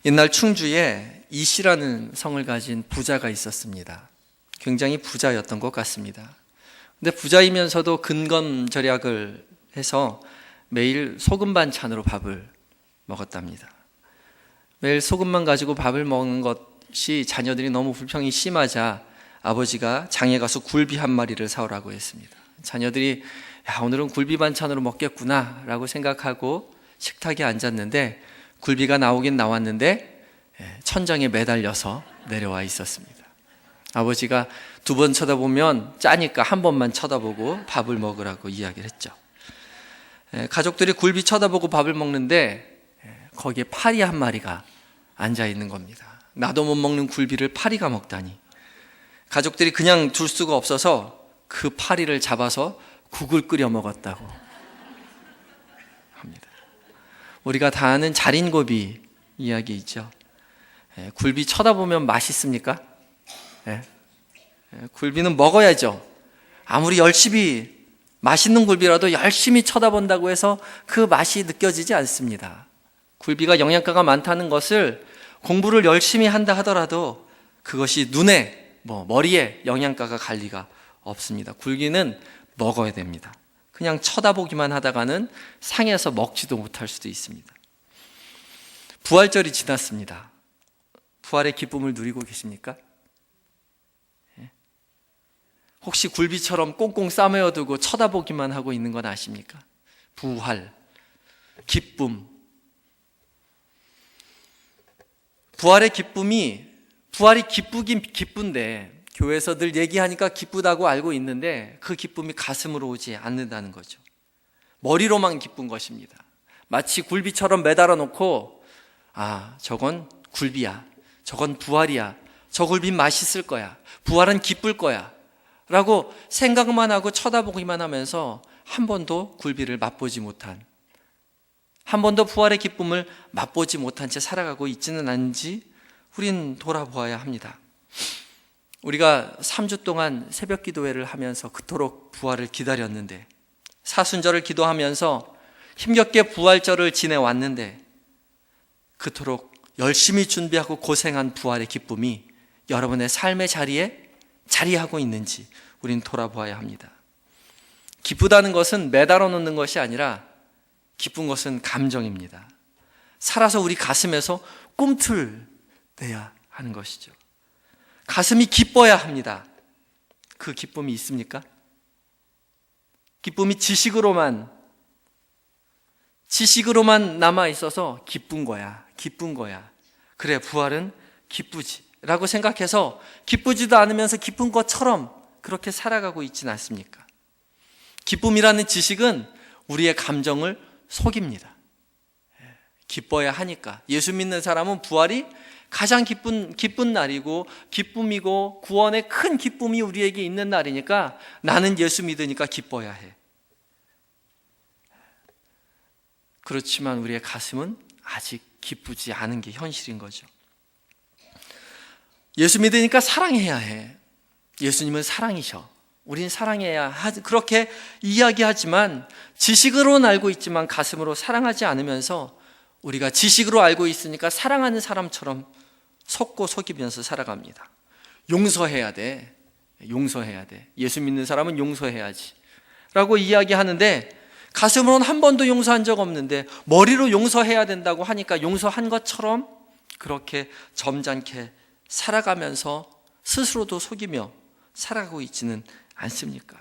옛날 충주에 이씨라는 성을 가진 부자가 있었습니다. 굉장히 부자였던 것 같습니다. 근데 부자이면서도 근검절약을 해서 매일 소금 반찬으로 밥을 먹었답니다. 매일 소금만 가지고 밥을 먹는 것이 자녀들이 너무 불평이 심하자 아버지가 장에 가서 굴비 한 마리를 사오라고 했습니다. 자녀들이 오늘은 굴비 반찬으로 먹겠구나 라고 생각하고 식탁에 앉았는데 굴비가 나오긴 나왔는데 천장에 매달려서 내려와 있었습니다. 아버지가 두 번 쳐다보면 짜니까 한 번만 쳐다보고 밥을 먹으라고 이야기를 했죠. 가족들이 굴비 쳐다보고 밥을 먹는데 거기에 파리 한 마리가 앉아 있는 겁니다. 나도 못 먹는 굴비를 파리가 먹다니. 가족들이 그냥 둘 수가 없어서 그 파리를 잡아서 국을 끓여 먹었다고 합니다. 우리가 다 아는 자린고비 이야기 있죠. 굴비 쳐다보면 맛있습니까? 굴비는 먹어야죠. 아무리 열심히 맛있는 굴비라도 열심히 쳐다본다고 해서 그 맛이 느껴지지 않습니다. 굴비가 영양가가 많다는 것을 공부를 열심히 한다 하더라도 그것이 눈에 머리에 영양가가 갈 리가 없습니다. 굴비는 먹어야 됩니다. 그냥 쳐다보기만 하다가는 상해서 먹지도 못할 수도 있습니다. 부활절이 지났습니다. 부활의 기쁨을 누리고 계십니까? 혹시 굴비처럼 꽁꽁 싸매어두고 쳐다보기만 하고 있는 건 아십니까? 부활, 기쁨. 부활의 기쁨이, 부활이 기쁘긴 기쁜데 교회에서 늘 얘기하니까 기쁘다고 알고 있는데 그 기쁨이 가슴으로 오지 않는다는 거죠. 머리로만 기쁜 것입니다. 마치 굴비처럼 매달아 놓고 저건 굴비야, 저건 부활이야, 저 굴비 맛있을 거야, 부활은 기쁠 거야 라고 생각만 하고 쳐다보기만 하면서 한 번도 굴비를 맛보지 못한, 한 번도 부활의 기쁨을 맛보지 못한 채 살아가고 있지는 않은지 우린 돌아보아야 합니다. 우리가 3주 동안 새벽 기도회를 하면서 그토록 부활을 기다렸는데, 사순절을 기도하면서 힘겹게 부활절을 지내왔는데 그토록 열심히 준비하고 고생한 부활의 기쁨이 여러분의 삶의 자리에 자리하고 있는지 우린 돌아보아야 합니다. 기쁘다는 것은 매달아 놓는 것이 아니라 기쁜 것은 감정입니다. 살아서 우리 가슴에서 꿈틀대야 하는 것이죠. 가슴이 기뻐야 합니다. 그 기쁨이 있습니까? 기쁨이 지식으로만 남아 있어서 기쁜 거야. 그래, 부활은 기쁘지 라고 생각해서 기쁘지도 않으면서 기쁜 것처럼 그렇게 살아가고 있지는 않습니까? 기쁨이라는 지식은 우리의 감정을 속입니다. 기뻐야 하니까. 예수 믿는 사람은 부활이 가장 기쁜 날이고 기쁨이고 구원의 큰 기쁨이 우리에게 있는 날이니까 나는 예수 믿으니까 기뻐야 해. 그렇지만 우리의 가슴은 아직 기쁘지 않은 게 현실인 거죠. 예수 믿으니까 사랑해야 해. 예수님은 사랑이셔. 우린 사랑해야 하지. 그렇게 이야기하지만 지식으로는 알고 있지만 가슴으로 사랑하지 않으면서 우리가 지식으로 알고 있으니까 사랑하는 사람처럼 속고 속이면서 살아갑니다. 용서해야 돼. 예수 믿는 사람은 용서해야지 라고 이야기하는데 가슴으로는 한 번도 용서한 적 없는데 머리로 용서해야 된다고 하니까 용서한 것처럼 그렇게 점잖게 살아가면서 스스로도 속이며 살아가고 있지는 않습니까?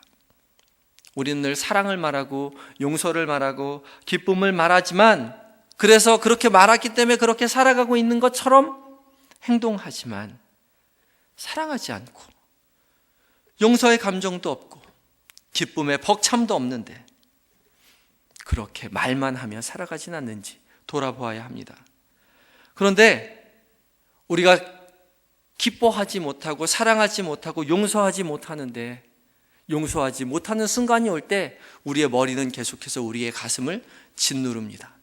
우리는 늘 사랑을 말하고 용서를 말하고 기쁨을 말하지만, 그래서 그렇게 말했기 때문에 그렇게 살아가고 있는 것처럼 행동하지만 사랑하지 않고 용서의 감정도 없고 기쁨의 벅참도 없는데 그렇게 말만 하며 살아가진 않는지 돌아보아야 합니다. 그런데 우리가 기뻐하지 못하고 사랑하지 못하고 용서하지 못하는데, 용서하지 못하는 순간이 올 때 우리의 머리는 계속해서 우리의 가슴을 짓누릅니다.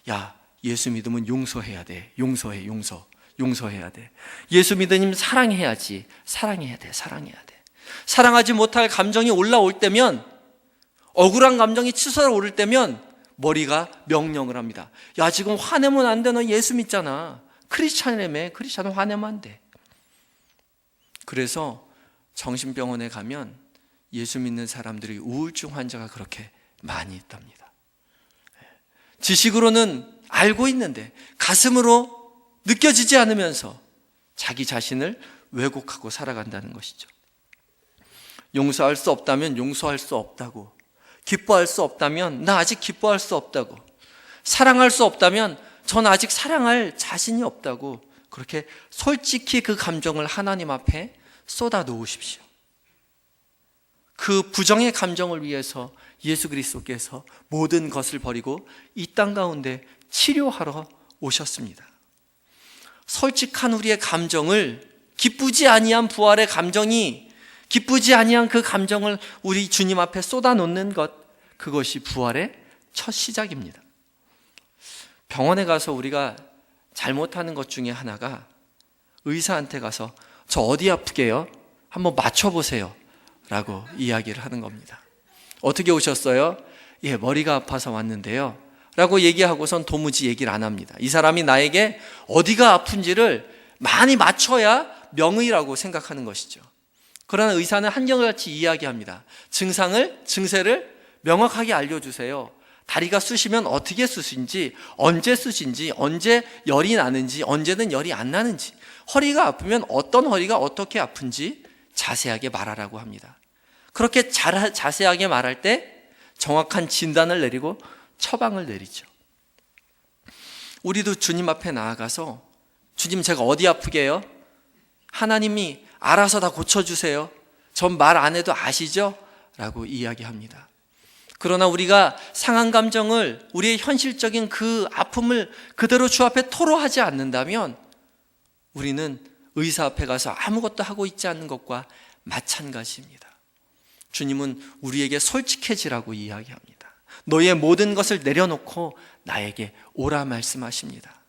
야, 예수 믿으면 용서해야 돼. 용서해야 돼. 예수 믿으면 사랑해야지. 사랑해야 돼. 사랑하지 못할 감정이 올라올 때면, 억울한 감정이 치솟아 오를 때면 머리가 명령을 합니다. 야, 지금 화내면 안 돼. 너 예수 믿잖아. 크리스찬이라며, 크리스찬은 화내면 안 돼. 그래서 정신병원에 가면 예수 믿는 사람들이 우울증 환자가 그렇게 많이 있답니다. 지식으로는 알고 있는데 가슴으로 느껴지지 않으면서 자기 자신을 왜곡하고 살아간다는 것이죠. 용서할 수 없다면 용서할 수 없다고, 기뻐할 수 없다면 나 아직 기뻐할 수 없다고, 사랑할 수 없다면 전 아직 사랑할 자신이 없다고, 그렇게 솔직히 그 감정을 하나님 앞에 쏟아 놓으십시오. 그 부정의 감정을 위해서 예수 그리스도께서 모든 것을 버리고 이 땅 가운데 치료하러 오셨습니다. 솔직한 우리의 감정을, 기쁘지 아니한 부활의 감정이, 기쁘지 아니한 그 감정을 우리 주님 앞에 쏟아놓는 것, 그것이 부활의 첫 시작입니다. 병원에 가서 우리가 잘못하는 것 중에 하나가 의사한테 가서 저 어디 아프게요? 한번 맞춰보세요 라고 이야기를 하는 겁니다. 어떻게 오셨어요? 예, 머리가 아파서 왔는데요 라고 얘기하고선 도무지 얘기를 안 합니다. 이 사람이 나에게 어디가 아픈지를 많이 맞춰야 명의라고 생각하는 것이죠. 그러나 의사는 한결같이 이야기합니다. 증세를 명확하게 알려주세요. 다리가 쑤시면 어떻게 쑤신지, 언제 쑤신지, 언제 열이 나는지, 언제는 열이 안 나는지, 허리가 아프면 어떤 허리가 어떻게 아픈지 자세하게 말하라고 합니다. 그렇게 자세하게 말할 때 정확한 진단을 내리고 처방을 내리죠. 우리도 주님 앞에 나아가서 주님 제가 어디 아프게요? 하나님이 알아서 다 고쳐주세요. 전 말 안 해도 아시죠? 라고 이야기합니다. 그러나 우리가 상한 감정을, 우리의 현실적인 그 아픔을 그대로 주 앞에 토로하지 않는다면 우리는 의사 앞에 가서 아무것도 하고 있지 않는 것과 마찬가지입니다. 주님은 우리에게 솔직해지라고 이야기합니다. 너의 모든 것을 내려놓고 나에게 오라 말씀하십니다.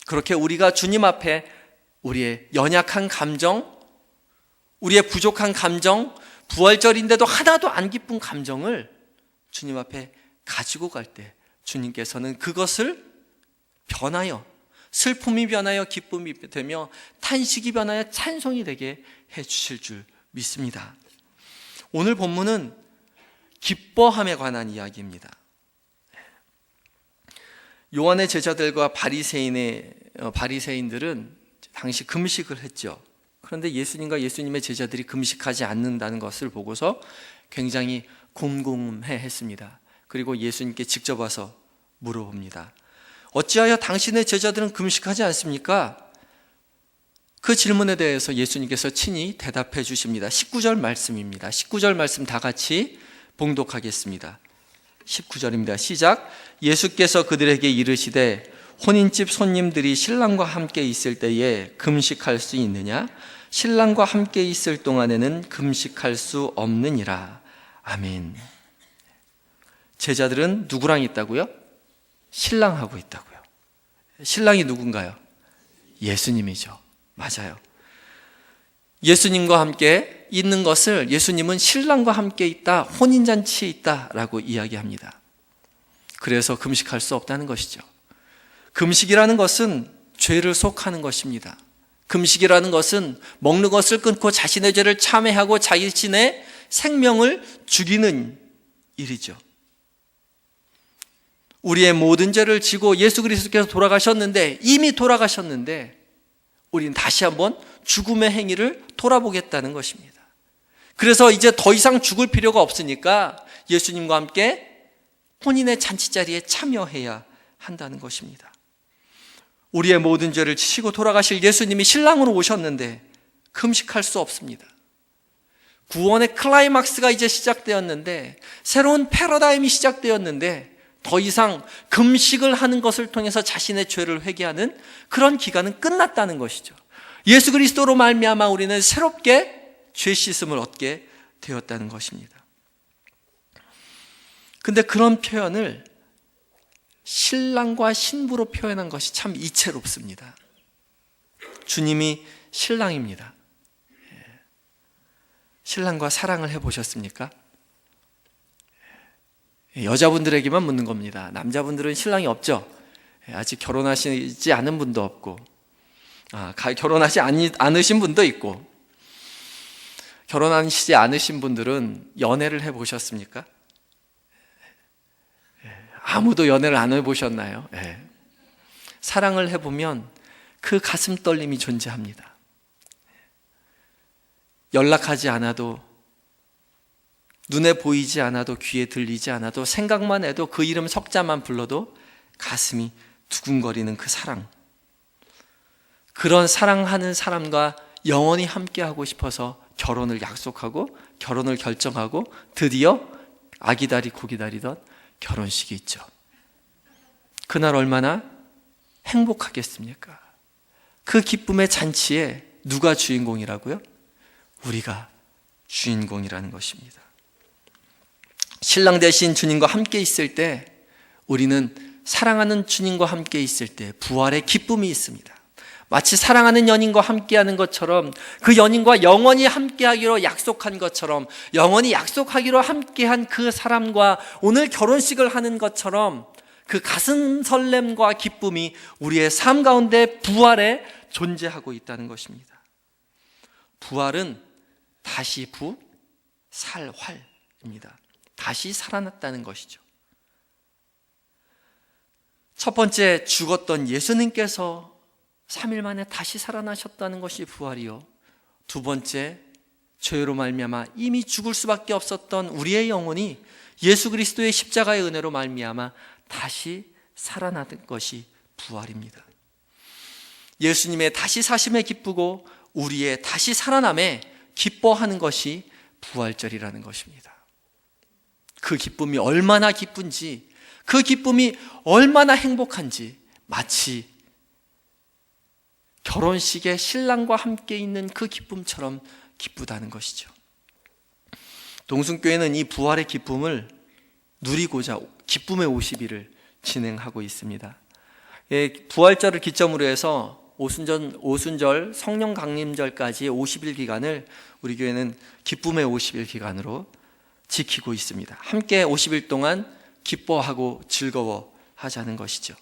그렇게 우리가 주님 앞에 우리의 연약한 감정, 우리의 부족한 감정, 부활절인데도 하나도 안 기쁜 감정을 주님 앞에 가지고 갈 때 주님께서는 그것을 변하여, 슬픔이 변하여 기쁨이 되며 탄식이 변하여 찬송이 되게 해주실 줄 믿습니다. 오늘 본문은 기뻐함에 관한 이야기입니다. 요한의 제자들과 바리새인들은 당시 금식을 했죠. 그런데 예수님과 예수님의 제자들이 금식하지 않는다는 것을 보고서 굉장히 궁금해했습니다. 그리고 예수님께 직접 와서 물어봅니다. 어찌하여 당신의 제자들은 금식하지 않습니까? 그 질문에 대해서 예수님께서 친히 대답해 주십니다. 19절 말씀입니다. 19절 말씀 다 같이 봉독하겠습니다. 19절입니다. 시작. 예수께서 그들에게 이르시되 혼인집 손님들이 신랑과 함께 있을 때에 금식할 수 있느냐? 신랑과 함께 있을 동안에는 금식할 수 없느니라. 아멘. 제자들은 누구랑 있다고요? 신랑하고 있다고요. 신랑이 누군가요? 예수님이죠. 맞아요. 예수님과 함께 있는 것을 예수님은 신랑과 함께 있다, 혼인잔치에 있다라고 이야기합니다. 그래서 금식할 수 없다는 것이죠. 금식이라는 것은 죄를 속하는 것입니다. 금식이라는 것은 먹는 것을 끊고 자신의 죄를 참회하고 자신의 생명을 죽이는 일이죠. 우리의 모든 죄를 지고 예수 그리스도께서 돌아가셨는데, 이미 돌아가셨는데 우리는 다시 한번 죽음의 행위를 돌아보겠다는 것입니다. 그래서 이제 더 이상 죽을 필요가 없으니까 예수님과 함께 혼인의 잔치자리에 참여해야 한다는 것입니다. 우리의 모든 죄를 지시고 돌아가실 예수님이 신랑으로 오셨는데 금식할 수 없습니다. 구원의 클라이막스가 이제 시작되었는데, 새로운 패러다임이 시작되었는데 더 이상 금식을 하는 것을 통해서 자신의 죄를 회개하는 그런 기간은 끝났다는 것이죠. 예수 그리스도로 말미암아 우리는 새롭게 죄 씻음을 얻게 되었다는 것입니다. 근데 그런 표현을 신랑과 신부로 표현한 것이 참 이채롭습니다. 주님이 신랑입니다. 신랑과 사랑을 해보셨습니까? 여자분들에게만 묻는 겁니다. 남자분들은 신랑이 없죠. 아직 결혼하시지 않은 분도 없고. 결혼하지 않으신 분도 있고, 결혼하시지 않으신 분들은 연애를 해보셨습니까? 아무도 연애를 안 해보셨나요? 사랑을 해보면 그 가슴 떨림이 존재합니다. 연락하지 않아도, 눈에 보이지 않아도, 귀에 들리지 않아도, 생각만 해도, 그 이름 석자만 불러도 가슴이 두근거리는 그 사랑. 그런 사랑하는 사람과 영원히 함께하고 싶어서 결혼을 약속하고 결혼을 결정하고 드디어 아기다리 고기다리던 결혼식이 있죠. 그날 얼마나 행복하겠습니까? 그 기쁨의 잔치에 누가 주인공이라고요? 우리가 주인공이라는 것입니다. 신랑 되신 주님과 함께 있을 때, 우리는 사랑하는 주님과 함께 있을 때 부활의 기쁨이 있습니다. 마치 사랑하는 연인과 함께하는 것처럼, 그 연인과 영원히 함께하기로 약속한 것처럼, 영원히 약속하기로 함께한 그 사람과 오늘 결혼식을 하는 것처럼, 그 가슴 설렘과 기쁨이 우리의 삶 가운데 부활에 존재하고 있다는 것입니다. 부활은 다시 살활입니다. 다시 살아났다는 것이죠. 첫 번째, 죽었던 예수님께서 3일 만에 다시 살아나셨다는 것이 부활이요. 두 번째, 죄로 말미암아 이미 죽을 수밖에 없었던 우리의 영혼이 예수 그리스도의 십자가의 은혜로 말미암아 다시 살아나는 것이 부활입니다. 예수님의 다시 사심에 기쁘고 우리의 다시 살아남에 기뻐하는 것이 부활절이라는 것입니다. 그 기쁨이 얼마나 기쁜지, 그 기쁨이 얼마나 행복한지, 마치 결혼식에 신랑과 함께 있는 그 기쁨처럼 기쁘다는 것이죠. 동순교회는 이 부활의 기쁨을 누리고자 기쁨의 50일을 진행하고 있습니다. 부활절을 기점으로 해서 오순절 성령 강림절까지의 50일 기간을 우리 교회는 기쁨의 50일 기간으로 지키고 있습니다. 함께 50일 동안 기뻐하고 즐거워하자는 것이죠.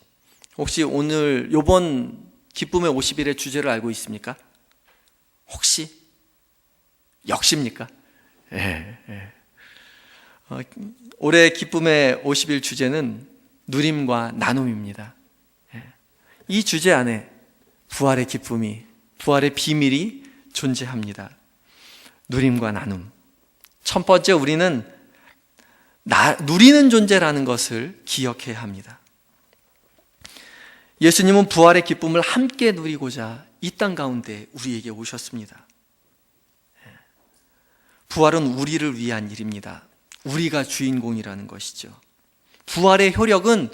혹시 오늘 이번 기쁨의 50일의 주제를 알고 있습니까? 혹시? 역시입니까? 올해 기쁨의 50일 주제는 누림과 나눔입니다. 이 주제 안에 부활의 기쁨이, 부활의 비밀이 존재합니다. 누림과 나눔. 첫 번째, 우리는 누리는 존재라는 것을 기억해야 합니다. 예수님은 부활의 기쁨을 함께 누리고자 이 땅 가운데 우리에게 오셨습니다. 부활은 우리를 위한 일입니다. 우리가 주인공이라는 것이죠. 부활의 효력은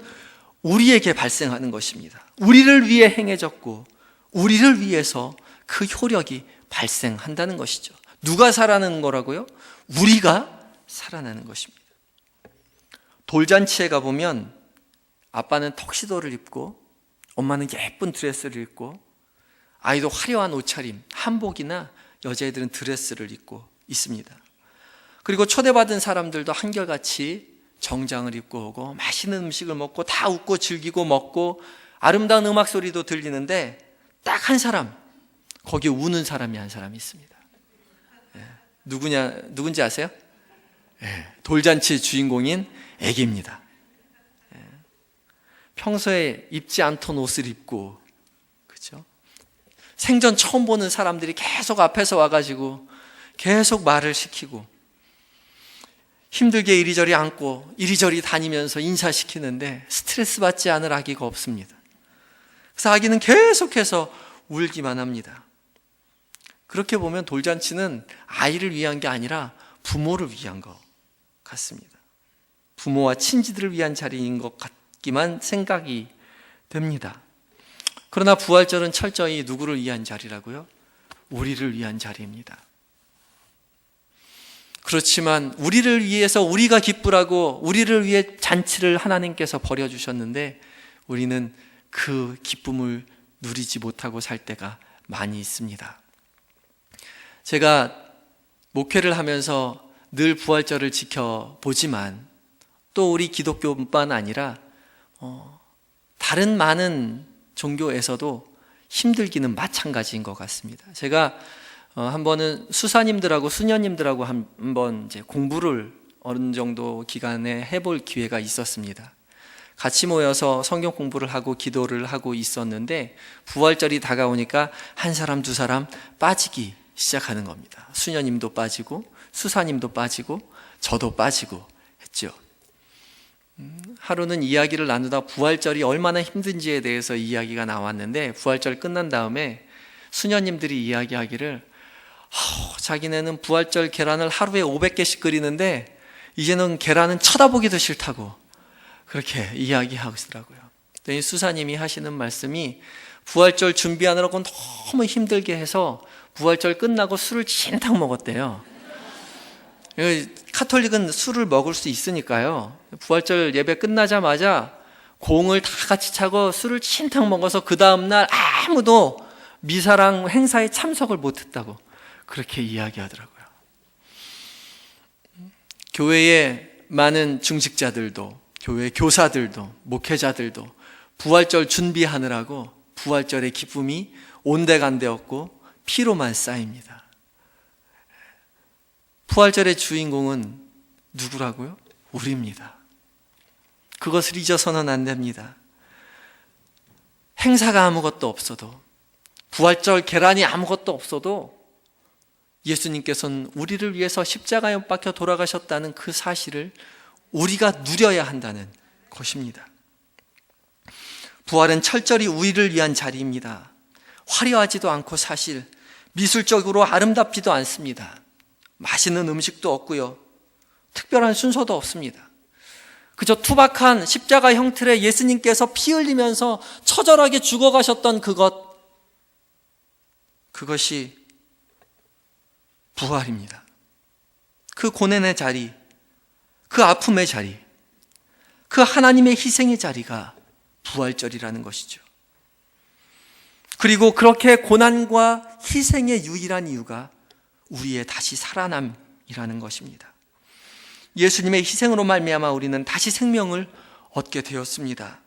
우리에게 발생하는 것입니다. 우리를 위해 행해졌고 우리를 위해서 그 효력이 발생한다는 것이죠. 누가 살아나는 거라고요? 우리가 살아나는 것입니다. 돌잔치에 가보면 아빠는 턱시도를 입고 엄마는 예쁜 드레스를 입고 아이도 화려한 옷차림, 한복이나 여자애들은 드레스를 입고 있습니다. 그리고 초대받은 사람들도 한결같이 정장을 입고 오고 맛있는 음식을 먹고 다 웃고 즐기고 먹고 아름다운 음악 소리도 들리는데 딱 한 사람, 거기 우는 사람이 한 사람이 있습니다. 누군지 아세요? 돌잔치의 주인공인 아기입니다. 평소에 입지 않던 옷을 입고, 그렇죠? 생전 처음 보는 사람들이 계속 앞에서 와가지고 계속 말을 시키고 힘들게 이리저리 앉고 이리저리 다니면서 인사시키는데 스트레스 받지 않을 아기가 없습니다. 그래서 아기는 계속해서 울기만 합니다. 그렇게 보면 돌잔치는 아이를 위한 게 아니라 부모를 위한 것 같습니다. 부모와 친지들을 위한 자리인 것 같기만 생각이 됩니다. 그러나 부활절은 철저히 누구를 위한 자리라고요? 우리를 위한 자리입니다. 그렇지만 우리를 위해서 우리가 기쁘라고 우리를 위해 잔치를 하나님께서 벌여주셨는데 우리는 그 기쁨을 누리지 못하고 살 때가 많이 있습니다. 제가 목회를 하면서 늘 부활절을 지켜보지만 또 우리 기독교뿐만 아니라 다른 많은 종교에서도 힘들기는 마찬가지인 것 같습니다. 제가 한 번은 수사님들하고 수녀님들하고 한번 이제 공부를 어느 정도 기간에 해볼 기회가 있었습니다. 같이 모여서 성경 공부를 하고 기도를 하고 있었는데 부활절이 다가오니까 한 사람 두 사람 빠지기 시작하는 겁니다. 수녀님도 빠지고 수사님도 빠지고 저도 빠지고 했죠. 하루는 이야기를 나누다 부활절이 얼마나 힘든지에 대해서 이야기가 나왔는데 부활절 끝난 다음에 수녀님들이 이야기하기를 자기네는 부활절 계란을 하루에 500개씩 끓이는데 이제는 계란은 쳐다보기도 싫다고 그렇게 이야기하고 있더라고요. 수사님이 하시는 말씀이 부활절 준비하느라고 너무 힘들게 해서 부활절 끝나고 술을 진탕 먹었대요. 카톨릭은 술을 먹을 수 있으니까요. 부활절 예배 끝나자마자 공을 다 같이 차고 술을 진탕 먹어서 그 다음날 아무도 미사랑 행사에 참석을 못했다고 그렇게 이야기하더라고요. 교회에 많은 중직자들도 교회 교사들도 목회자들도 부활절 준비하느라고 부활절의 기쁨이 온데간데 없고 피로만 쌓입니다. 부활절의 주인공은 누구라고요? 우리입니다. 그것을 잊어서는 안 됩니다. 행사가 아무것도 없어도 부활절 계란이 아무것도 없어도 예수님께서는 우리를 위해서 십자가에 못 박혀 돌아가셨다는 그 사실을 우리가 누려야 한다는 것입니다. 부활은 철저히 우리를 위한 자리입니다. 화려하지도 않고 사실 미술적으로 아름답지도 않습니다. 맛있는 음식도 없고요. 특별한 순서도 없습니다. 그저 투박한 십자가 형틀에 예수님께서 피 흘리면서 처절하게 죽어가셨던 그것이 부활입니다. 그 고난의 자리, 그 아픔의 자리, 그 하나님의 희생의 자리가 부활절이라는 것이죠. 그리고 그렇게 고난과 희생의 유일한 이유가 우리의 다시 살아남이라는 것입니다. 예수님의 희생으로 말미암아 우리는 다시 생명을 얻게 되었습니다.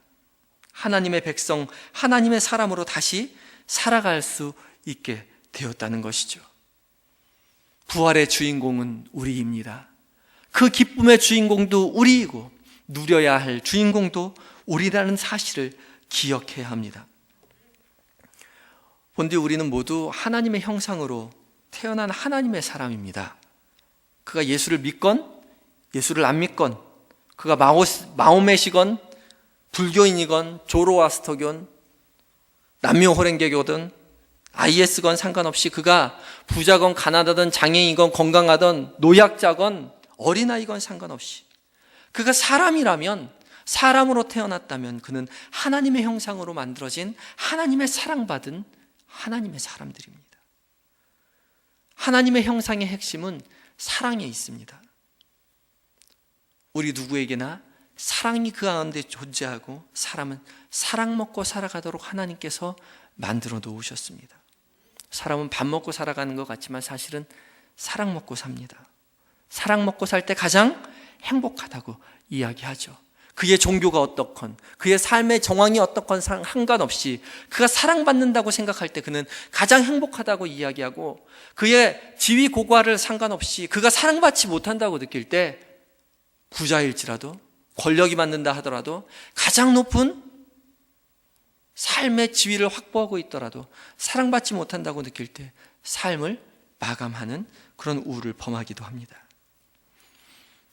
하나님의 백성, 하나님의 사람으로 다시 살아갈 수 있게 되었다는 것이죠. 부활의 주인공은 우리입니다. 그 기쁨의 주인공도 우리이고 누려야 할 주인공도 우리라는 사실을 기억해야 합니다. 본디 우리는 모두 하나님의 형상으로 태어난 하나님의 사람입니다. 그가 예수를 믿건 예수를 안 믿건, 그가 마호메시건 불교인이건 조로아스터교건 남묘호랭개교든 IS건 상관없이 그가 부자건 가난하든 장애인이건 건강하든 노약자건 어린아이건 상관없이 그가 사람이라면, 사람으로 태어났다면 그는 하나님의 형상으로 만들어진 하나님의 사랑받은 하나님의 사람들입니다. 하나님의 형상의 핵심은 사랑에 있습니다. 우리 누구에게나 사랑이 그 가운데 존재하고 사람은 사랑 먹고 살아가도록 하나님께서 만들어 놓으셨습니다. 사람은 밥 먹고 살아가는 것 같지만 사실은 사랑 먹고 삽니다. 사랑 먹고 살 때 가장 행복하다고 이야기하죠. 그의 종교가 어떻건, 그의 삶의 정황이 어떻건 상관없이 그가 사랑받는다고 생각할 때 그는 가장 행복하다고 이야기하고, 그의 지위 고과를 상관없이 그가 사랑받지 못한다고 느낄 때 부자일지라도 권력이 받는다 하더라도 가장 높은 삶의 지위를 확보하고 있더라도 사랑받지 못한다고 느낄 때 삶을 마감하는 그런 우울을 범하기도 합니다.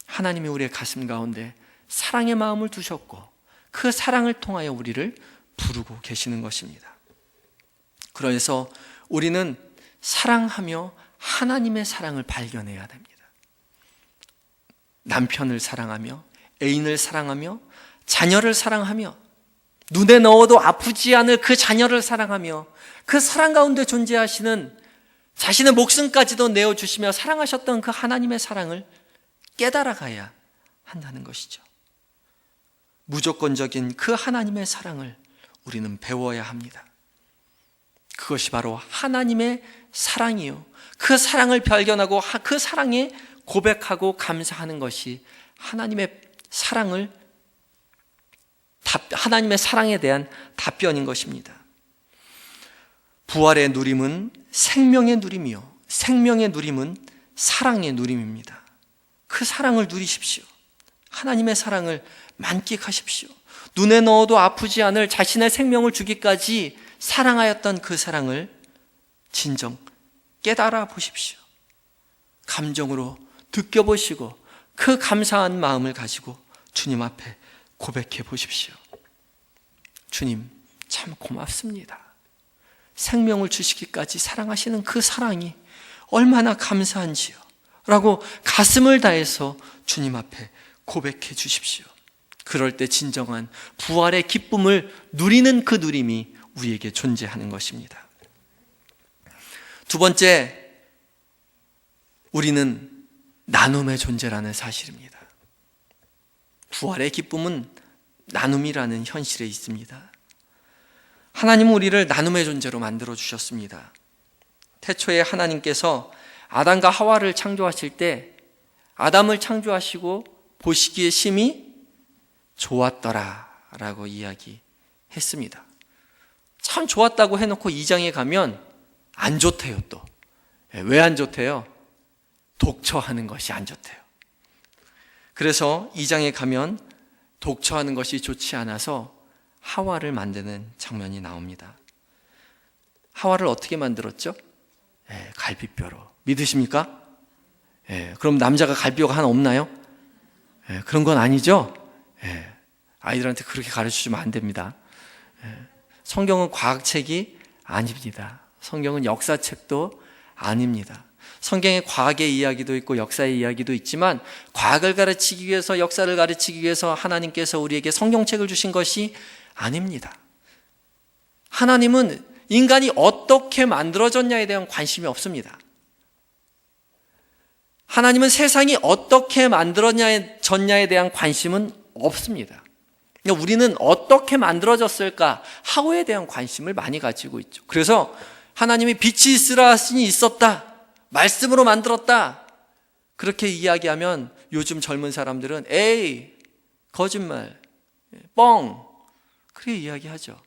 하나님이 우리의 가슴 가운데 사랑의 마음을 두셨고 그 사랑을 통하여 우리를 부르고 계시는 것입니다. 그래서 우리는 사랑하며 하나님의 사랑을 발견해야 됩니다. 남편을 사랑하며 애인을 사랑하며 자녀를 사랑하며 눈에 넣어도 아프지 않을 그 자녀를 사랑하며 그 사랑 가운데 존재하시는 자신의 목숨까지도 내어주시며 사랑하셨던 그 하나님의 사랑을 깨달아가야 한다는 것이죠. 무조건적인 그 하나님의 사랑을 우리는 배워야 합니다. 그것이 바로 하나님의 사랑이요, 그 사랑을 발견하고 그 사랑에 고백하고 감사하는 것이 하나님의 사랑에 대한 답변인 것입니다. 부활의 누림은 생명의 누림이요, 생명의 누림은 사랑의 누림입니다. 그 사랑을 누리십시오. 하나님의 사랑을 만끽하십시오. 눈에 넣어도 아프지 않을 자신의 생명을 주기까지 사랑하였던 그 사랑을 진정 깨달아 보십시오. 감정으로 느껴보시고 그 감사한 마음을 가지고 주님 앞에 고백해 보십시오. 주님, 참 고맙습니다. 생명을 주시기까지 사랑하시는 그 사랑이 얼마나 감사한지요 라고 가슴을 다해서 주님 앞에 고백해 주십시오. 그럴 때 진정한 부활의 기쁨을 누리는 그 누림이 우리에게 존재하는 것입니다. 두 번째, 우리는 나눔의 존재라는 사실입니다. 부활의 기쁨은 나눔이라는 현실에 있습니다. 하나님은 우리를 나눔의 존재로 만들어 주셨습니다. 태초에 하나님께서 아담과 하와를 창조하실 때 아담을 창조하시고 보시기에 심히 좋았더라 라고 이야기했습니다. 참 좋았다고 해놓고 2장에 가면 안 좋대요. 또 왜 안 좋대요? 독처하는 것이 안 좋대요. 그래서 2장에 가면 독처하는 것이 좋지 않아서 하와를 만드는 장면이 나옵니다. 하와를 어떻게 만들었죠? 갈비뼈로. 믿으십니까? 그럼 남자가 갈비뼈가 하나 없나요? 그런 건 아니죠? 아이들한테 그렇게 가르쳐주면 안 됩니다. 성경은 과학책이 아닙니다. 성경은 역사책도 아닙니다. 성경에 과학의 이야기도 있고 역사의 이야기도 있지만 과학을 가르치기 위해서, 역사를 가르치기 위해서 하나님께서 우리에게 성경책을 주신 것이 아닙니다. 하나님은 인간이 어떻게 만들어졌냐에 대한 관심이 없습니다. 하나님은 세상이 어떻게 만들어졌냐에 대한 관심은 없습니다. 우리는 어떻게 만들어졌을까 하고에 대한 관심을 많이 가지고 있죠. 그래서 하나님이 빛이 있으라 하시니 있었다, 말씀으로 만들었다, 그렇게 이야기하면 요즘 젊은 사람들은 에이, 거짓말, 뻥, 그렇게 이야기하죠.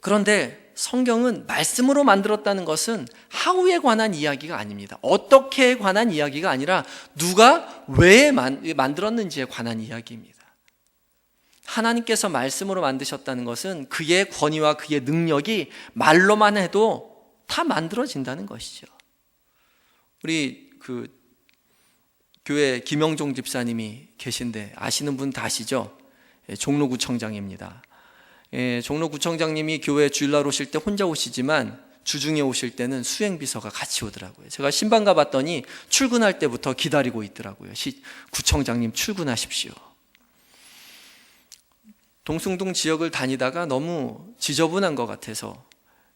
그런데 성경은 말씀으로 만들었다는 것은 하우에 관한 이야기가 아닙니다. 어떻게에 관한 이야기가 아니라 누가 왜 만들었는지에 관한 이야기입니다. 하나님께서 말씀으로 만드셨다는 것은 그의 권위와 그의 능력이 말로만 해도 다 만들어진다는 것이죠. 우리 교회 김영종 집사님이 계신데 아시는 분 다 아시죠? 종로구청장입니다. 종로구청장님이 교회 주일날 오실 때 혼자 오시지만 주중에 오실 때는 수행비서가 같이 오더라고요. 제가 신방 가봤더니 출근할 때부터 기다리고 있더라고요. 구청장님 출근하십시오. 동숭동 지역을 다니다가 너무 지저분한 것 같아서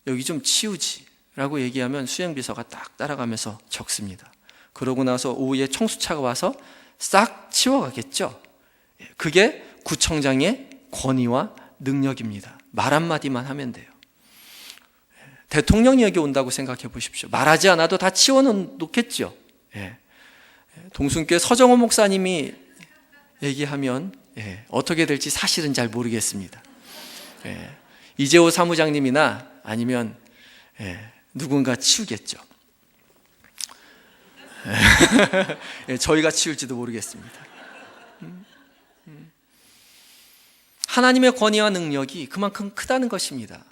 여기 좀 치우지 라고 얘기하면 수행비서가 딱 따라가면서 적습니다. 그러고 나서 오후에 청수차가 와서 싹 치워가겠죠. 그게 구청장의 권위와 능력입니다. 말 한마디만 하면 돼요. 대통령이 여기 온다고 생각해 보십시오. 말하지 않아도 다 치워놓겠죠. 동순교회 서정호 목사님이 얘기하면 어떻게 될지 사실은 잘 모르겠습니다. 이재호 사무장님이나 아니면 누군가 치우겠죠. 저희가 치울지도 모르겠습니다. 하나님의 권위와 능력이 그만큼 크다는 것입니다.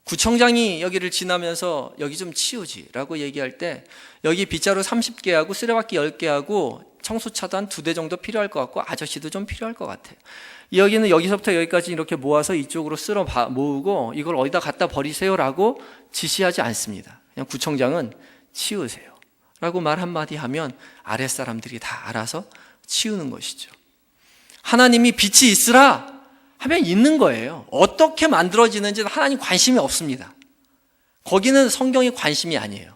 구청장이 여기를 지나면서 여기 좀 치우지라고 얘기할 때 여기 빗자루 30개하고 쓰레받기 10개하고 청소차도 한 2대 정도 필요할 것 같고 아저씨도 좀 필요할 것 같아요. 여기는 여기서부터 여기까지 이렇게 모아서 이쪽으로 쓸어 모으고 이걸 어디다 갖다 버리세요라고 지시하지 않습니다. 그냥 구청장은 치우세요 라고 말 한마디 하면 아랫사람들이 다 알아서 치우는 것이죠. 하나님이 빛이 있으라 하면 있는 거예요. 어떻게 만들어지는지는 하나님 관심이 없습니다. 거기는 성경의 관심이 아니에요.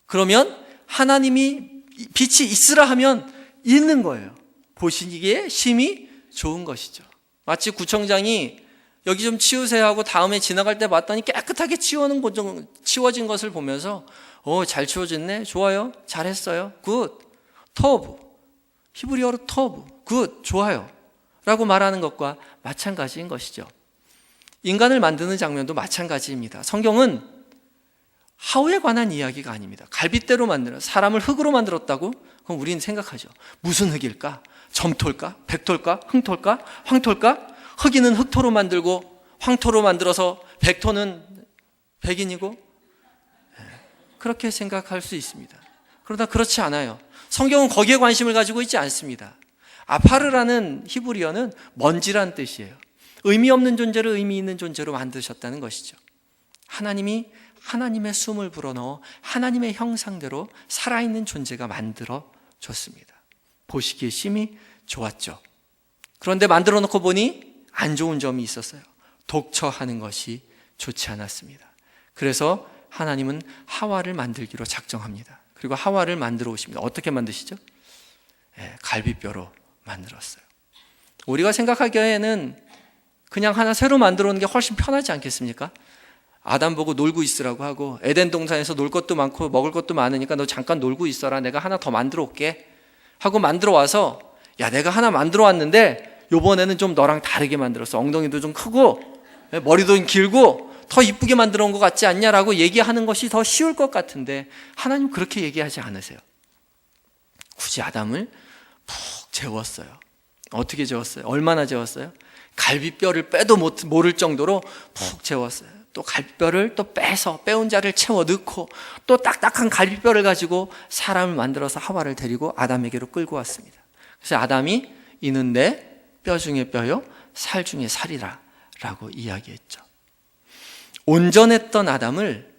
그러면 하나님이 빛이 있으라 하면 있는 거예요. 보시기에 심히 좋은 것이죠. 마치 구청장이 여기 좀 치우세요 하고 다음에 지나갈 때 봤더니 깨끗하게 치워진 것을 보면서 잘 치워졌네, 좋아요, 잘했어요, 굿, 토브, 히브리어로 토브, 굿, 좋아요 라고 말하는 것과 마찬가지인 것이죠. 인간을 만드는 장면도 마찬가지입니다. 성경은 하우에 관한 이야기가 아닙니다. 갈빗대로 만들어 사람을 흙으로 만들었다고? 그럼 우리는 생각하죠. 무슨 흙일까? 점토일까? 백토일까? 흑토일까? 황토일까? 흑인은 흑토로 만들고 황토로 만들어서 백토는 백인이고, 그렇게 생각할 수 있습니다. 그러나 그렇지 않아요. 성경은 거기에 관심을 가지고 있지 않습니다. 아파르라는 히브리어는 먼지란 뜻이에요. 의미 없는 존재를 의미 있는 존재로 만드셨다는 것이죠. 하나님이 하나님의 숨을 불어넣어 하나님의 형상대로 살아있는 존재가 만들어졌습니다. 보시기에 심히 좋았죠. 그런데 만들어 놓고 보니 안 좋은 점이 있었어요. 독처하는 것이 좋지 않았습니다. 그래서 하나님은 하와를 만들기로 작정합니다. 그리고 하와를 만들어 오십니다. 어떻게 만드시죠? 갈비뼈로 만들었어요. 우리가 생각하기에는 그냥 하나 새로 만들어 오는 게 훨씬 편하지 않겠습니까? 아담 보고 놀고 있으라고 하고, 에덴 동산에서 놀 것도 많고 먹을 것도 많으니까 너 잠깐 놀고 있어라, 내가 하나 더 만들어 올게 하고 만들어 와서, 야, 내가 하나 만들어 왔는데 요번에는 좀 너랑 다르게 만들었어. 엉덩이도 좀 크고 머리도 좀 길고 더 이쁘게 만들어 온 것 같지 않냐라고 얘기하는 것이 더 쉬울 것 같은데, 하나님 그렇게 얘기하지 않으세요. 굳이 아담을 푹 재웠어요. 어떻게 재웠어요? 얼마나 재웠어요? 갈비뼈를 빼도 모를 정도로 푹 재웠어요. 또 갈비뼈를 또 빼서 빼온 자를 채워 넣고 또 딱딱한 갈비뼈를 가지고 사람을 만들어서 하와를 데리고 아담에게로 끌고 왔습니다. 그래서 아담이 이는 내 뼈 중에 뼈요 살 중에 살이라 라고 이야기했죠. 온전했던 아담을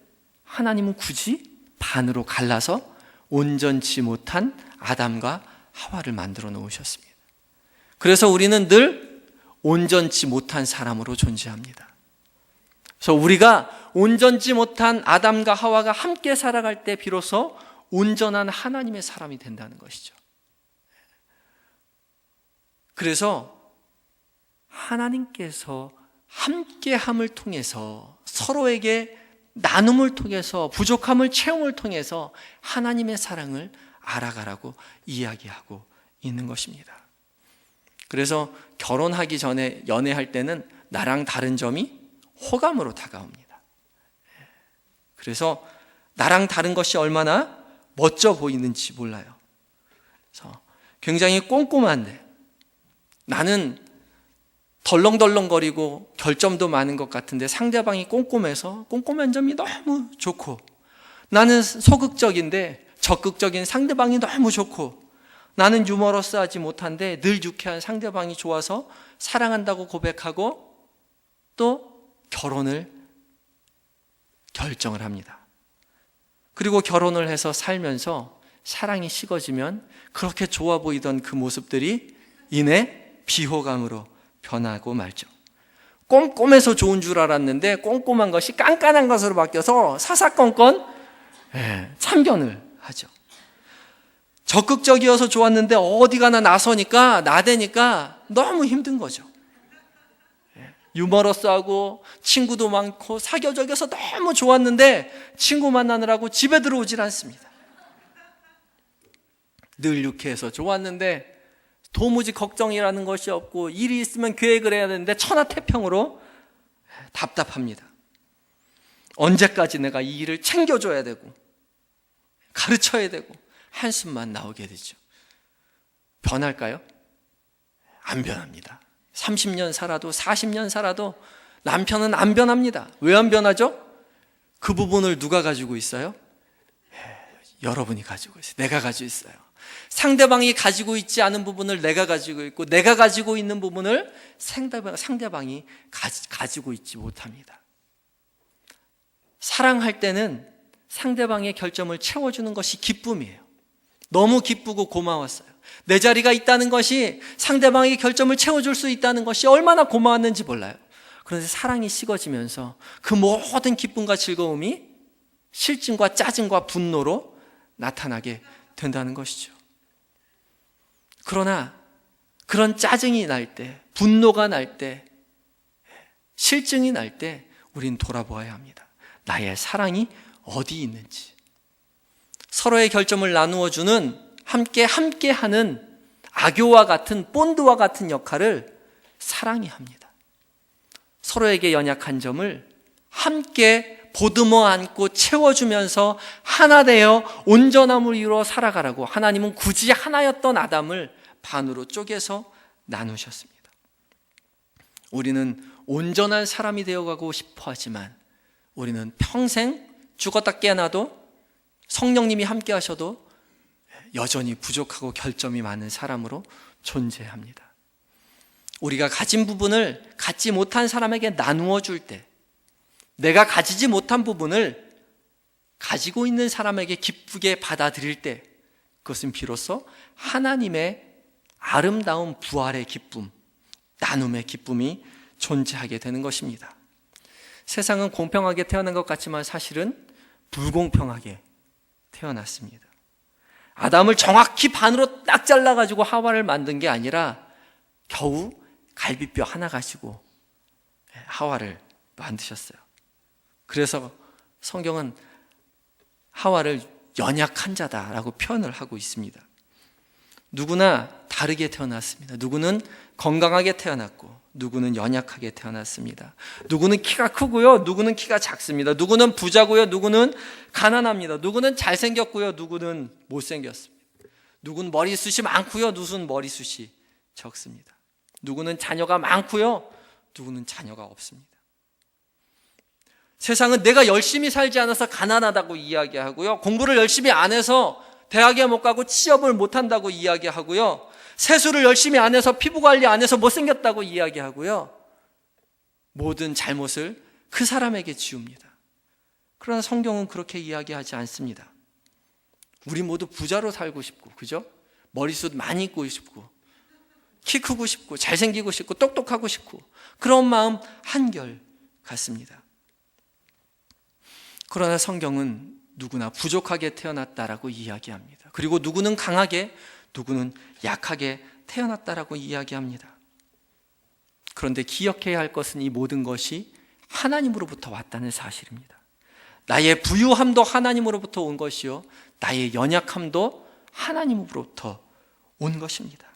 하나님은 굳이 반으로 갈라서 온전치 못한 아담과 하와를 만들어 놓으셨습니다. 그래서 우리는 늘 온전치 못한 사람으로 존재합니다. 그래서 우리가 온전치 못한 아담과 하와가 함께 살아갈 때 비로소 온전한 하나님의 사람이 된다는 것이죠. 그래서 하나님께서 함께함을 통해서, 서로에게 나눔을 통해서, 부족함을 채움을 통해서 하나님의 사랑을 알아가라고 이야기하고 있는 것입니다. 그래서 결혼하기 전에 연애할 때는 나랑 다른 점이 호감으로 다가옵니다. 그래서 나랑 다른 것이 얼마나 멋져 보이는지 몰라요. 그래서 굉장히 꼼꼼한데, 나는 덜렁덜렁거리고 결점도 많은 것 같은데 상대방이 꼼꼼해서 꼼꼼한 점이 너무 좋고, 나는 소극적인데 적극적인 상대방이 너무 좋고, 나는 유머러스하지 못한데 늘 유쾌한 상대방이 좋아서 사랑한다고 고백하고 또 결혼을 결정을 합니다. 그리고 결혼을 해서 살면서 사랑이 식어지면 그렇게 좋아 보이던 그 모습들이 이내 비호감으로 변하고 말죠. 꼼꼼해서 좋은 줄 알았는데 꼼꼼한 것이 깐깐한 것으로 바뀌어서 사사건건 참견을 하죠. 적극적이어서 좋았는데 어디 가나 나서니까 나대니까 너무 힘든 거죠. 유머러스하고 친구도 많고 사교적이어서 너무 좋았는데 친구 만나느라고 집에 들어오질 않습니다. 늘 유쾌해서 좋았는데 도무지 걱정이라는 것이 없고 일이 있으면 계획을 해야 되는데 천하태평으로 답답합니다. 언제까지 내가 이 일을 챙겨줘야 되고 가르쳐야 되고 한숨만 나오게 되죠. 변할까요? 안 변합니다. 30년 살아도 40년 살아도 남편은 안 변합니다. 왜 안 변하죠? 그 부분을 누가 가지고 있어요? 여러분이 가지고 있어요. 내가 가지고 있어요. 상대방이 가지고 있지 않은 부분을 내가 가지고 있고, 내가 가지고 있는 부분을 상대방이 가지고 있지 못합니다. 사랑할 때는 상대방의 결점을 채워주는 것이 기쁨이에요. 너무 기쁘고 고마웠어요. 내 자리가 있다는 것이, 상대방의 결점을 채워줄 수 있다는 것이 얼마나 고마웠는지 몰라요. 그런데 사랑이 식어지면서 그 모든 기쁨과 즐거움이 실증과 짜증과 분노로 나타나게 된다는 것이죠. 그러나 그런 짜증이 날 때, 분노가 날 때, 실증이 날 때 우린 돌아보아야 합니다. 나의 사랑이 어디 있는지. 서로의 결점을 나누어 주는, 함께하는 악교와 같은 본드와 같은 역할을 사랑이 합니다. 서로에게 연약한 점을 함께 보듬어 안고 채워주면서 하나 되어 온전함을 이루어 살아가라고 하나님은 굳이 하나였던 아담을 반으로 쪼개서 나누셨습니다. 우리는 온전한 사람이 되어가고 싶어 하지만 우리는 평생 죽었다 깨어나도 성령님이 함께 하셔도 여전히 부족하고 결점이 많은 사람으로 존재합니다. 우리가 가진 부분을 갖지 못한 사람에게 나누어 줄 때, 내가 가지지 못한 부분을 가지고 있는 사람에게 기쁘게 받아들일 때, 그것은 비로소 하나님의 아름다운 부활의 기쁨, 나눔의 기쁨이 존재하게 되는 것입니다. 세상은 공평하게 태어난 것 같지만 사실은 불공평하게 태어났습니다. 아담을 정확히 반으로 딱 잘라가지고 하와를 만든 게 아니라 겨우 갈비뼈 하나 가지고 하와를 만드셨어요. 그래서 성경은 하와를 연약한 자다라고 표현을 하고 있습니다. 누구나 다르게 태어났습니다. 누구는 건강하게 태어났고 누구는 연약하게 태어났습니다. 누구는 키가 크고요, 누구는 키가 작습니다. 누구는 부자고요, 누구는 가난합니다. 누구는 잘생겼고요, 누구는 못생겼습니다. 누구는 머리숱이 많고요, 누구는 머리숱이 적습니다. 누구는 자녀가 많고요, 누구는 자녀가 없습니다. 세상은 내가 열심히 살지 않아서 가난하다고 이야기하고요, 공부를 열심히 안 해서 대학에 못 가고 취업을 못 한다고 이야기하고요, 세수를 열심히 안 해서 피부 관리 안 해서 못생겼다고 이야기하고요, 모든 잘못을 그 사람에게 지웁니다. 그러나 성경은 그렇게 이야기하지 않습니다. 우리 모두 부자로 살고 싶고, 그죠? 머리숱 많이 있고 싶고, 키 크고 싶고, 잘생기고 싶고, 똑똑하고 싶고, 그런 마음 한결 같습니다. 그러나 성경은 누구나 부족하게 태어났다라고 이야기합니다. 그리고 누구는 강하게, 누구는 약하게 태어났다라고 이야기합니다. 그런데 기억해야 할 것은 이 모든 것이 하나님으로부터 왔다는 사실입니다. 나의 부유함도 하나님으로부터 온 것이요, 나의 연약함도 하나님으로부터 온 것입니다.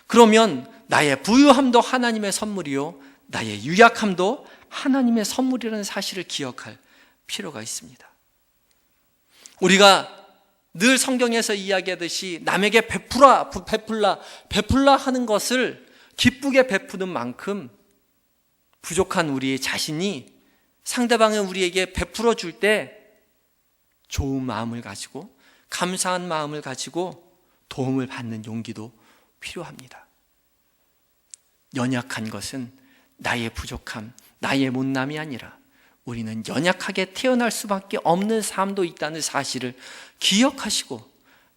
그러면 나의 부유함도 하나님의 선물이요, 나의 유약함도 하나님의 선물이라는 사실을 기억할 필요가 있습니다. 우리가 늘 성경에서 이야기하듯이 남에게 베풀라 하는 것을 기쁘게 베푸는 만큼 부족한 우리의 자신이 상대방이 우리에게 베풀어 줄 때 좋은 마음을 가지고, 감사한 마음을 가지고 도움을 받는 용기도 필요합니다. 연약한 것은 나의 부족함, 나의 못남이 아니라 우리는 연약하게 태어날 수밖에 없는 삶도 있다는 사실을 기억하시고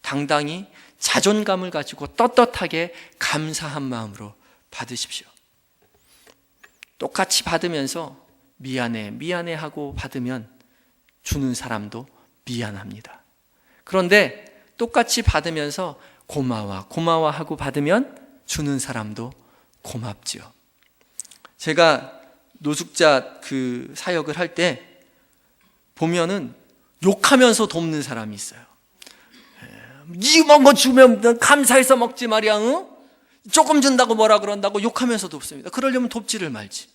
당당히 자존감을 가지고 떳떳하게 감사한 마음으로 받으십시오. 똑같이 받으면서 미안해 하고 받으면 주는 사람도 미안합니다. 그런데 똑같이 받으면서 고마워 하고 받으면 주는 사람도 고맙지요. 제가 노숙자 그 사역을 할 때 보면은 욕하면서 돕는 사람이 있어요. 이만 거 주면 감사해서 먹지 말이야, 응? 조금 준다고 뭐라 그런다고 욕하면서 돕습니다. 그러려면 돕지를 말지.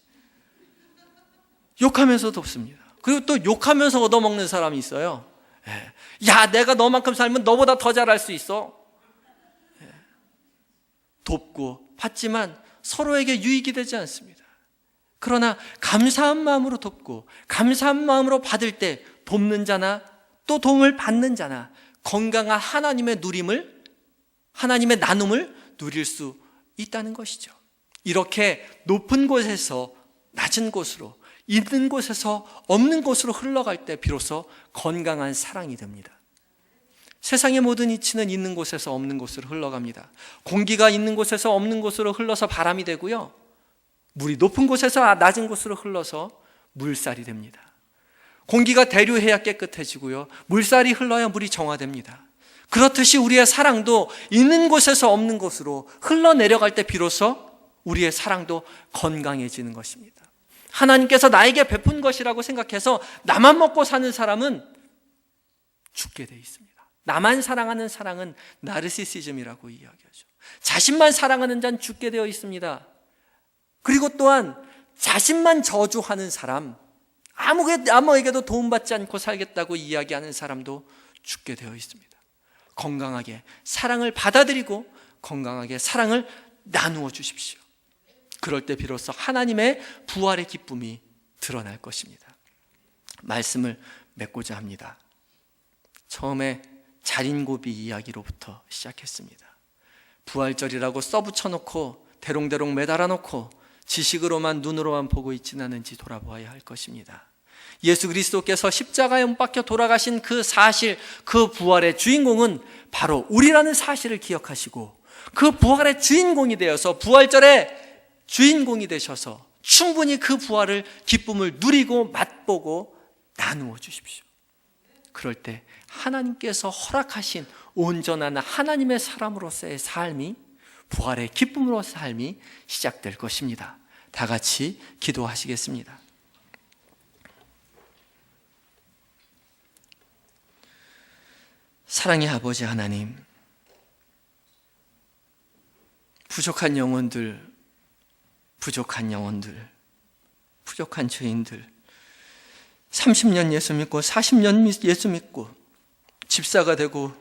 욕하면서 돕습니다. 그리고 또 욕하면서 얻어먹는 사람이 있어요. 야, 내가 너만큼 살면 너보다 더 잘할 수 있어. 돕고 받지만 서로에게 유익이 되지 않습니다. 그러나 감사한 마음으로 돕고 감사한 마음으로 받을 때 돕는 자나 또 도움을 받는 자나 건강한 하나님의 누림을, 하나님의 나눔을 누릴 수 있다는 것이죠. 이렇게 높은 곳에서 낮은 곳으로, 있는 곳에서 없는 곳으로 흘러갈 때 비로소 건강한 사랑이 됩니다. 세상의 모든 이치는 있는 곳에서 없는 곳으로 흘러갑니다. 공기가 있는 곳에서 없는 곳으로 흘러서 바람이 되고요, 물이 높은 곳에서 낮은 곳으로 흘러서 물살이 됩니다. 공기가 대류해야 깨끗해지고요, 물살이 흘러야 물이 정화됩니다. 그렇듯이 우리의 사랑도 있는 곳에서 없는 곳으로 흘러내려갈 때 비로소 우리의 사랑도 건강해지는 것입니다. 하나님께서 나에게 베푼 것이라고 생각해서 나만 먹고 사는 사람은 죽게 돼 있습니다. 나만 사랑하는 사랑은 나르시시즘이라고 이야기하죠. 자신만 사랑하는 자는 죽게 되어 있습니다. 그리고 또한 자신만 저주하는 사람, 아무에게도 도움받지 않고 살겠다고 이야기하는 사람도 죽게 되어 있습니다. 건강하게 사랑을 받아들이고 건강하게 사랑을 나누어 주십시오. 그럴 때 비로소 하나님의 부활의 기쁨이 드러날 것입니다. 말씀을 맺고자 합니다. 처음에 자린고비 이야기로부터 시작했습니다. 부활절이라고 써붙여놓고 대롱대롱 매달아놓고 지식으로만 눈으로만 보고 있지는 않은지 돌아보아야 할 것입니다. 예수 그리스도께서 십자가에 못 박혀 돌아가신 그 사실, 그 부활의 주인공은 바로 우리라는 사실을 기억하시고 그 부활의 주인공이 되어서 부활절의 주인공이 되셔서 충분히 그 부활을 기쁨을 누리고 맛보고 나누어 주십시오. 그럴 때 하나님께서 허락하신 온전한 하나님의 사람으로서의 삶이, 부활의 기쁨으로서의 삶이 시작될 것입니다. 다 같이 기도하시겠습니다. 사랑의 아버지 하나님, 부족한 영혼들, 부족한 죄인들, 30년 예수 믿고 40년 예수 믿고 집사가 되고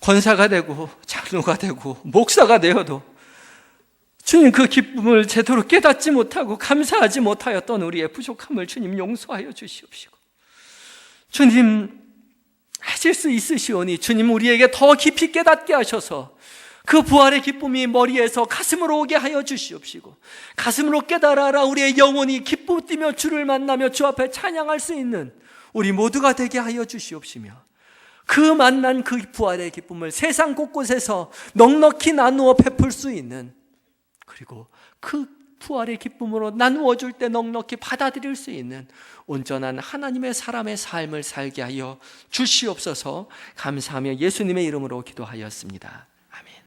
권사가 되고 장로가 되고 목사가 되어도 주님 그 기쁨을 제대로 깨닫지 못하고 감사하지 못하였던 우리의 부족함을 주님 용서하여 주시옵시고, 주님 하실 수 있으시오니 주님 우리에게 더 깊이 깨닫게 하셔서 그 부활의 기쁨이 머리에서 가슴으로 오게 하여 주시옵시고, 가슴으로 깨달아라 우리의 영혼이 기뻐 뛰며 주를 만나며 주 앞에 찬양할 수 있는 우리 모두가 되게 하여 주시옵시며, 그 만난 그 부활의 기쁨을 세상 곳곳에서 넉넉히 나누어 베풀 수 있는, 그리고 그 부활의 기쁨으로 나누어 줄 때 넉넉히 받아들일 수 있는 온전한 하나님의 사람의 삶을 살게 하여 주시옵소서. 감사하며 예수님의 이름으로 기도하였습니다.